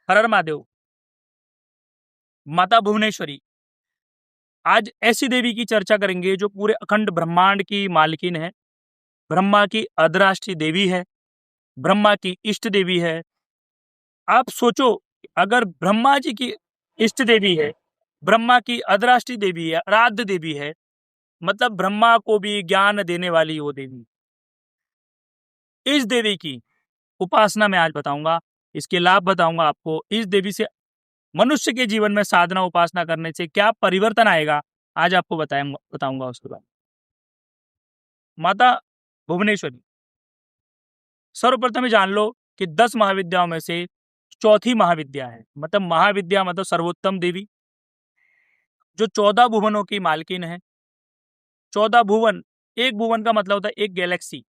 हर हर महादेव। माता भुवनेश्वरी, आज ऐसी देवी की चर्चा करेंगे जो पूरे अखंड ब्रह्मांड की मालकिन है, ब्रह्मा की अधिराष्ट्रीय देवी है, ब्रह्मा की इष्ट देवी है। आप सोचो, अगर ब्रह्मा जी की इष्ट देवी है, ब्रह्मा की अधिराष्ट्रीय देवी है, आराध्य देवी है, मतलब ब्रह्मा को भी ज्ञान देने वाली वो देवी। इस देवी की उपासना मैं आज बताऊंगा, इसके लाभ बताऊंगा आपको। इस देवी से मनुष्य के जीवन में साधना उपासना करने से क्या परिवर्तन आएगा, आज आपको बताऊंगा उसके बाद। माता भुवनेश्वरी, सर्वप्रथम जान लो कि 10 महाविद्याओं में से चौथी महाविद्या है। मतलब महाविद्या मतलब सर्वोत्तम देवी, जो 14 भुवनों की मालकिन है। 14 भुवन, एक भुवन का मतलब होता है एक गैलेक्सी,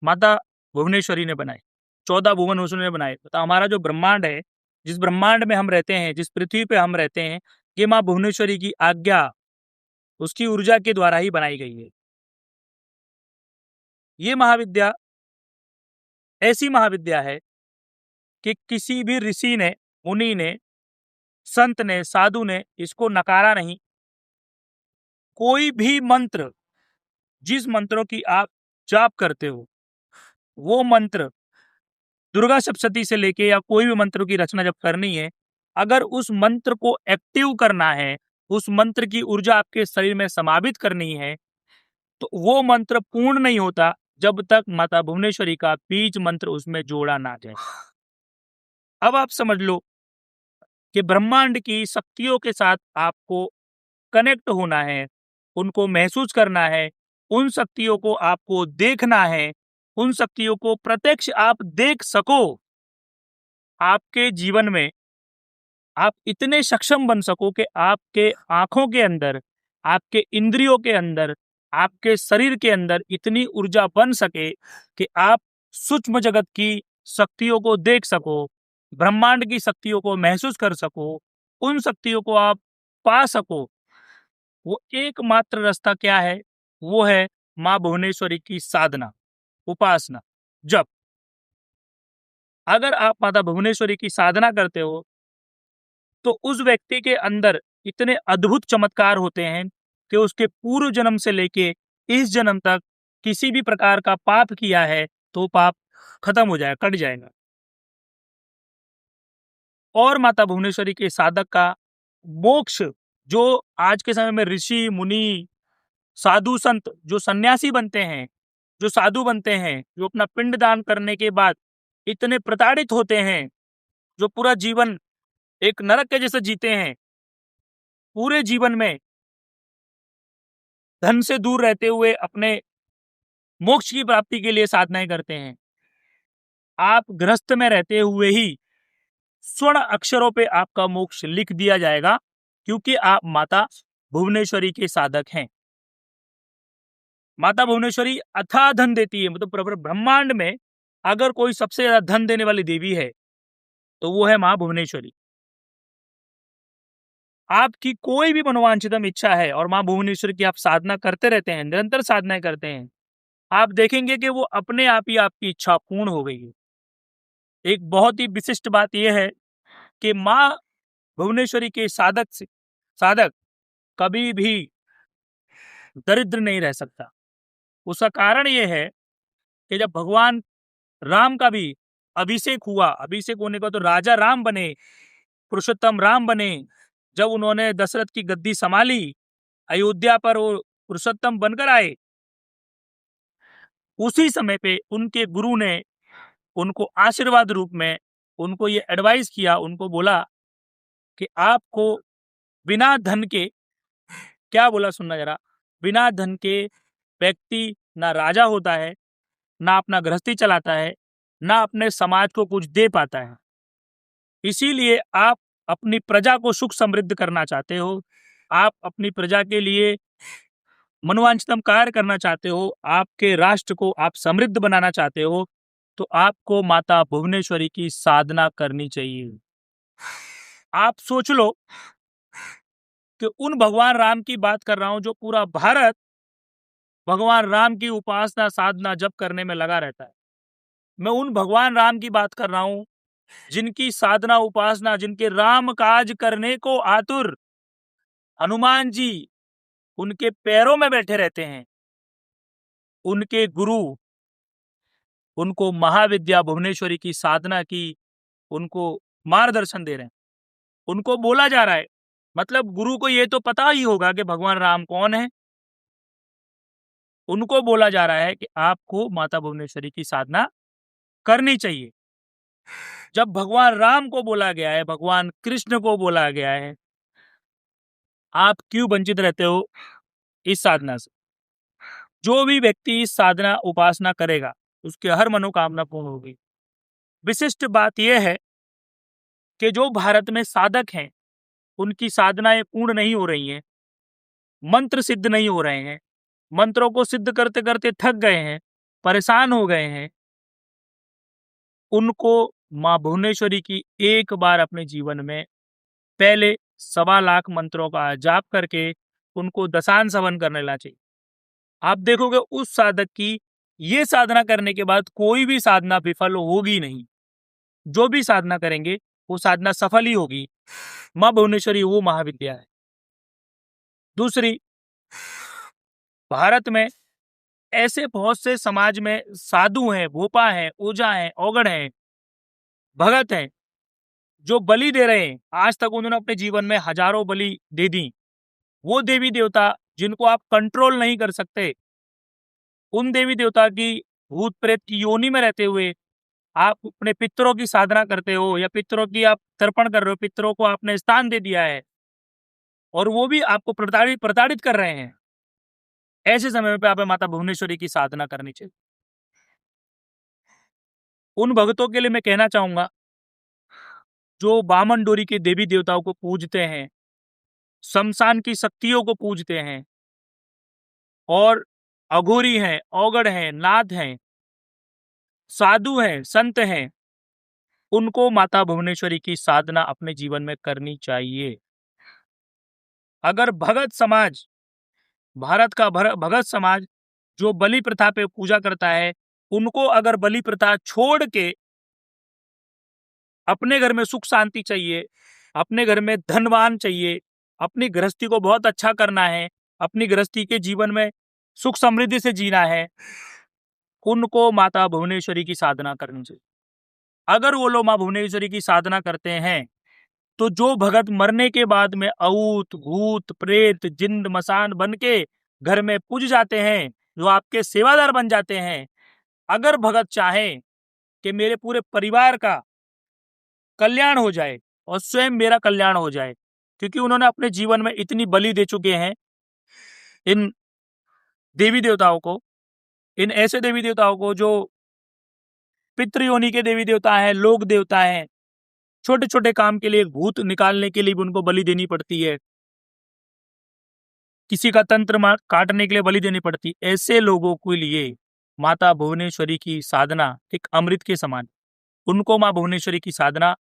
माता भुवनेश्वरी ने बनाई। 14 भुवन उसने बनाए। तो हमारा जो ब्रह्मांड है, जिस ब्रह्मांड में हम रहते हैं, जिस पृथ्वी पे हम रहते हैं, ये माँ भुवनेश्वरी की आज्ञा, उसकी ऊर्जा के द्वारा ही बनाई गई है। ये महाविद्या ऐसी महाविद्या है कि किसी भी ऋषि ने, मुनि ने, संत ने, साधु ने इसको नकारा नहीं। कोई भी मंत्र, जिस मंत्रों की आप जाप करते हो, वो मंत्र दुर्गा सप्तशती से लेके या कोई भी मंत्र की रचना जब करनी है, अगर उस मंत्र को एक्टिव करना है, उस मंत्र की ऊर्जा आपके शरीर में समावित करनी है, तो वो मंत्र पूर्ण नहीं होता जब तक माता भुवनेश्वरी का बीज मंत्र उसमें जोड़ा ना जाए। अब आप समझ लो कि ब्रह्मांड की शक्तियों के साथ आपको कनेक्ट होना है, उनको महसूस करना है, उन शक्तियों को आपको देखना है, उन शक्तियों को प्रत्यक्ष आप देख सको। आपके जीवन में आप इतने सक्षम बन सको कि आपके आंखों के अंदर, आपके इंद्रियों के अंदर, आपके शरीर के अंदर इतनी ऊर्जा बन सके कि आप सूक्ष्म जगत की शक्तियों को देख सको, ब्रह्मांड की शक्तियों को महसूस कर सको, उन शक्तियों को आप पा सको। वो एकमात्र रास्ता क्या है? वो है माँ भुवनेश्वरी की साधना, उपासना, जप। अगर आप माता भुवनेश्वरी की साधना करते हो तो उस व्यक्ति के अंदर इतने अद्भुत चमत्कार होते हैं कि उसके पूर्व जन्म से लेके इस जन्म तक किसी भी प्रकार का पाप किया है तो पाप खत्म हो जाएगा, कट जाएगा। और माता भुवनेश्वरी के साधक का मोक्ष, जो आज के समय में ऋषि मुनि, साधु संत जो सन्यासी बनते हैं, जो साधु बनते हैं, जो अपना पिंड दान करने के बाद इतने प्रताड़ित होते हैं, जो पूरा जीवन एक नरक के जैसे जीते हैं, पूरे जीवन में धन से दूर रहते हुए अपने मोक्ष की प्राप्ति के लिए साधनाएं करते हैं। आप गृहस्थ में रहते हुए ही स्वर्ण अक्षरों पे आपका मोक्ष लिख दिया जाएगा, क्योंकि आप माता भुवनेश्वरी के साधक हैं। माता भुवनेश्वरी अथाह धन देती है। मतलब ब्रह्मांड में अगर कोई सबसे ज्यादा धन देने वाली देवी है तो वो है मां भुवनेश्वरी। आपकी कोई भी मनोवांछितम इच्छा है और मां भुवनेश्वरी की आप साधना करते रहते हैं, निरंतर साधनाएं करते हैं, आप देखेंगे कि वो अपने आप ही आपकी इच्छा पूर्ण हो गई है। एक बहुत ही विशिष्ट बात यह है कि मां भुवनेश्वरी के साधक कभी भी दरिद्र नहीं रह सकता। उसका कारण यह है कि जब भगवान राम का भी अभिषेक हुआ, अभिषेक होने का तो राजा राम बने, पुरुषोत्तम राम बने, जब उन्होंने दशरथ की गद्दी संभाली, अयोध्या पर वो पुरुषोत्तम बनकर आए, उसी समय पे उनके गुरु ने उनको आशीर्वाद रूप में उनको ये एडवाइस किया, उनको बोला कि आपको बिना धन के, क्या बोला सुनना जरा, बिना धन के व्यक्ति ना राजा होता है, ना अपना गृहस्थी चलाता है, ना अपने समाज को कुछ दे पाता है। इसीलिए आप अपनी प्रजा को सुख समृद्ध करना चाहते हो, आप अपनी प्रजा के लिए मनोवांछितम कार्य करना चाहते हो, आपके राष्ट्र को आप समृद्ध बनाना चाहते हो, तो आपको माता भुवनेश्वरी की साधना करनी चाहिए। आप सोच लो कि उन भगवान राम की बात कर रहा हूं जो पूरा भारत भगवान राम की उपासना साधना जप करने में लगा रहता है। मैं उन भगवान राम की बात कर रहा हूं जिनकी साधना उपासना, जिनके राम काज करने को आतुर, हनुमान जी उनके पैरों में बैठे रहते हैं, उनके गुरु उनको महाविद्या भुवनेश्वरी की साधना की उनको मार्गदर्शन दे रहे हैं, उनको बोला जा रहा है, मतलब गुरु को ये तो पता ही होगा कि भगवान राम कौन है। उनको बोला जा रहा है कि आपको माता भुवनेश्वरी की साधना करनी चाहिए। जब भगवान राम को बोला गया है, भगवान कृष्ण को बोला गया है, आप क्यों वंचित रहते हो इस साधना से? जो भी व्यक्ति इस साधना उपासना करेगा उसकी हर मनोकामना पूर्ण होगी। विशिष्ट बात यह है कि जो भारत में साधक हैं उनकी साधनाएं पूर्ण नहीं हो रही हैं, मंत्र सिद्ध नहीं हो रहे हैं, मंत्रों को सिद्ध करते करते थक गए हैं, परेशान हो गए हैं, उनको मां भुवनेश्वरी की एक बार अपने जीवन में पहले 1.25 लाख मंत्रों का जाप करके उनको दशांश हवन करने ला चाहिए। आप देखोगे उस साधक की ये साधना करने के बाद कोई भी साधना विफल होगी नहीं। जो भी साधना करेंगे वो साधना सफल ही होगी। मां भुवनेश्वरी वो महाविद्या है। दूसरी, भारत में ऐसे बहुत से समाज में साधु हैं, भोपा हैं, ओझा हैं, औगड़ हैं, भगत हैं जो बलि दे रहे हैं। आज तक उन्होंने अपने जीवन में हजारों बलि दे दी। वो देवी देवता जिनको आप कंट्रोल नहीं कर सकते, उन देवी देवता की भूत प्रेत की योनि में रहते हुए आप अपने पितरों की साधना करते हो या पितरों की आप तर्पण कर रहे हो, पितरों को आपने स्थान दे दिया है और वो भी आपको प्रताड़ित कर रहे हैं। ऐसे समय पे आप माता भुवनेश्वरी की साधना करनी चाहिए। उन भक्तों के लिए मैं कहना चाहूंगा जो बामन डोरी के देवी देवताओं को पूजते हैं, शमशान की शक्तियों को पूजते हैं और अघोरी हैं, औगड़ हैं, नाथ हैं, साधु हैं, संत हैं, उनको माता भुवनेश्वरी की साधना अपने जीवन में करनी चाहिए। अगर भगत समाज, भारत का भगत समाज जो बलि प्रथा पे पूजा करता है, उनको अगर बलि प्रथा छोड़ के अपने घर में सुख शांति चाहिए, अपने घर में धनवान चाहिए, अपनी गृहस्थी को बहुत अच्छा करना है, अपनी गृहस्थी के जीवन में सुख समृद्धि से जीना है, उनको माता भुवनेश्वरी की साधना करनी चाहिए। अगर वो लोग मां भुवनेश्वरी की साधना करते हैं तो जो भगत मरने के बाद में औत, भूत, प्रेत, जिंद, मसान बन के घर में पूज जाते हैं, जो आपके सेवादार बन जाते हैं, अगर भगत चाहे कि मेरे पूरे परिवार का कल्याण हो जाए और स्वयं मेरा कल्याण हो जाए, क्योंकि उन्होंने अपने जीवन में इतनी बलि दे चुके हैं इन देवी देवताओं को, इन ऐसे देवी देवताओं को जो पितृयोनि के देवी देवता हैं, लोक देवता हैं, छोटे छोटे काम के लिए भूत निकालने के लिए भी उनको बलि देनी पड़ती है, किसी का तंत्र काटने के लिए बलि देनी पड़ती। ऐसे लोगों के लिए माता भुवनेश्वरी की साधना एक अमृत के समान। उनको मां भुवनेश्वरी की साधना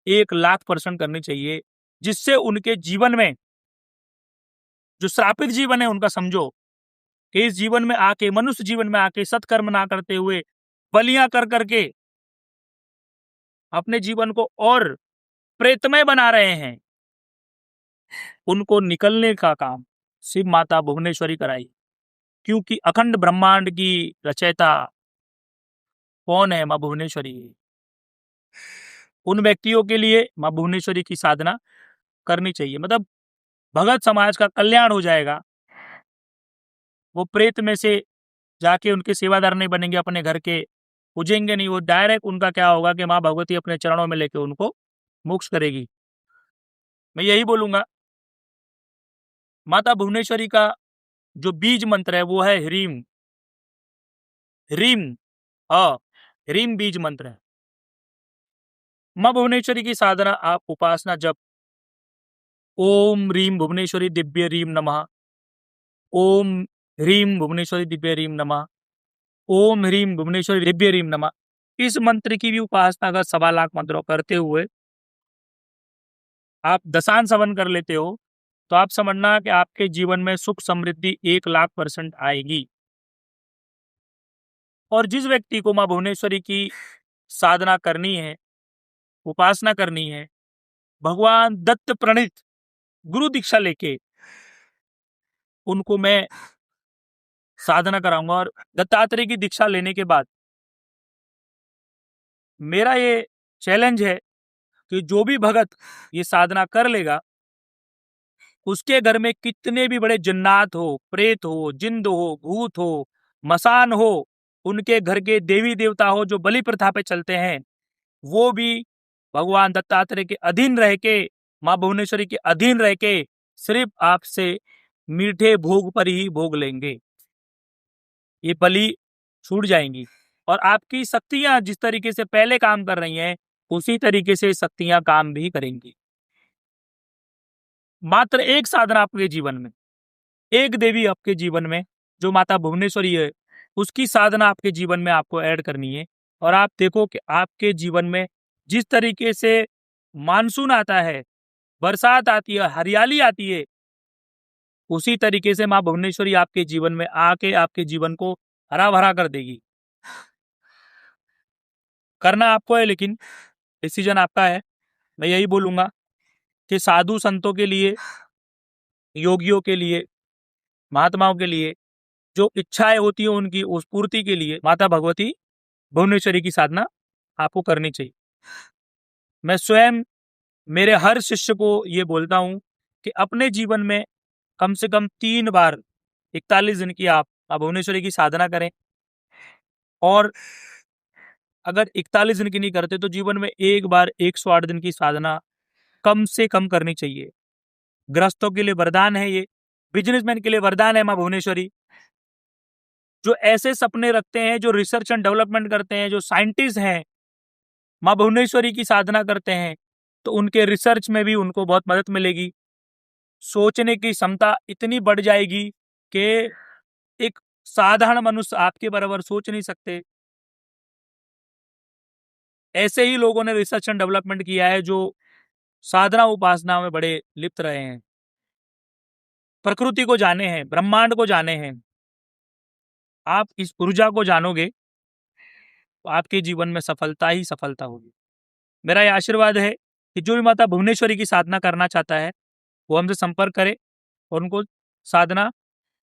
1,00,000% करनी चाहिए, जिससे उनके जीवन में जो श्रापित जीवन है उनका समझो कि इस जीवन में आके, मनुष्य जीवन में आके सत्कर्म ना करते हुए बलियां कर करके अपने जीवन को और प्रेतमय बना रहे हैं, उनको निकलने का काम शिव माता भुवनेश्वरी कराई। क्योंकि अखंड ब्रह्मांड की रचयिता कौन है? मां भुवनेश्वरी। उन व्यक्तियों के लिए मां भुवनेश्वरी की साधना करनी चाहिए, मतलब भगत समाज का कल्याण हो जाएगा। वो प्रेत में से जाके उनके सेवादार नहीं बनेंगे, अपने घर के पूजेंगे नहीं, वो डायरेक्ट उनका क्या होगा कि मां भगवती अपने चरणों में लेके उनको मोक्ष करेगी। मैं यही बोलूंगा, माता भुवनेश्वरी का जो बीज मंत्र है वो है ह्रीम। ह्रीम, हाँ, ह्रीम बीज मंत्र है। मां भुवनेश्वरी की साधना आप उपासना जब ओम ह्रीम भुवनेश्वरी दिव्य ह्रीम नमः, ओम ह्रीम भुवनेश्वरी दिव्य ह्रीम नमः, ओम ह्रीम भुवनेश्वरी दिव्य ह्रीम नमः, इस मंत्र की भी उपासना अगर 1.25 लाख मंत्रों करते हुए आप दशांश हवन कर लेते हो तो आप समझना कि आपके जीवन में सुख समृद्धि 1,00,000% आएगी। और जिस व्यक्ति को मां भुवनेश्वरी की साधना करनी है उपासना करनी है, भगवान दत्त प्रणीत गुरु दीक्षा लेके उनको मैं साधना कराऊंगा। और दत्तात्रेय की दीक्षा लेने के बाद मेरा ये चैलेंज है कि जो भी भगत ये साधना कर लेगा, उसके घर में कितने भी बड़े जिन्नात हो, प्रेत हो, जिंद हो, भूत हो, मसान हो, उनके घर के देवी देवता हो जो बलि प्रथा पे चलते हैं, वो भी भगवान दत्तात्रेय के अधीन रह के, माँ भुवनेश्वरी के अधीन रह के सिर्फ आपसे मीठे भोग पर ही भोग लेंगे। ये बलि छूट जाएंगी और आपकी शक्तियां जिस तरीके से पहले काम कर रही हैं, उसी तरीके से शक्तियां काम भी करेंगी। मात्र एक साधना आपके जीवन में, एक देवी आपके जीवन में जो माता भुवनेश्वरी है, उसकी साधना आपके जीवन में आपको ऐड करनी है। और आप देखो कि आपके जीवन में जिस तरीके से मानसून आता है, बरसात आती है, हरियाली आती है, उसी तरीके से माँ भुवनेश्वरी आपके जीवन में आके आपके जीवन को हरा भरा कर देगी। करना आपको है, लेकिन डिसीजन आपका है। मैं यही बोलूंगा कि साधु संतों के लिए, योगियों के लिए, महात्माओं के लिए जो इच्छाएं होती है उनकी उस पूर्ति के लिए माता भगवती भुवनेश्वरी की साधना आपको करनी चाहिए। मैं स्वयं मेरे हर शिष्य को ये बोलता हूं कि अपने जीवन में कम से कम 3 बार 41 दिन की आप माँ भुवनेश्वरी की साधना करें। और अगर 41 दिन की नहीं करते तो जीवन में एक बार 108 दिन की साधना कम से कम करनी चाहिए। गृहस्थों के लिए वरदान है ये, बिजनेसमैन के लिए वरदान है माँ भुवनेश्वरी। जो ऐसे सपने रखते हैं, जो रिसर्च एंड डेवलपमेंट करते हैं, जो साइंटिस्ट हैं, माँ भुवनेश्वरी की साधना करते हैं, तो उनके रिसर्च में भी उनको बहुत मदद मिलेगी। सोचने की क्षमता इतनी बढ़ जाएगी कि एक साधारण मनुष्य आपके बराबर सोच नहीं सकते। ऐसे ही लोगों ने रिसर्च एंड डेवलपमेंट किया है जो साधना उपासना में बड़े लिप्त रहे हैं, प्रकृति को जाने हैं, ब्रह्मांड को जाने हैं। आप इस ऊर्जा को जानोगे तो आपके जीवन में सफलता ही सफलता होगी। मेरा यह आशीर्वाद है कि जो भी माता भुवनेश्वरी की साधना करना चाहता है वो हमसे संपर्क करे और उनको साधना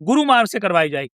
गुरु मार्ग से करवाई जाएगी।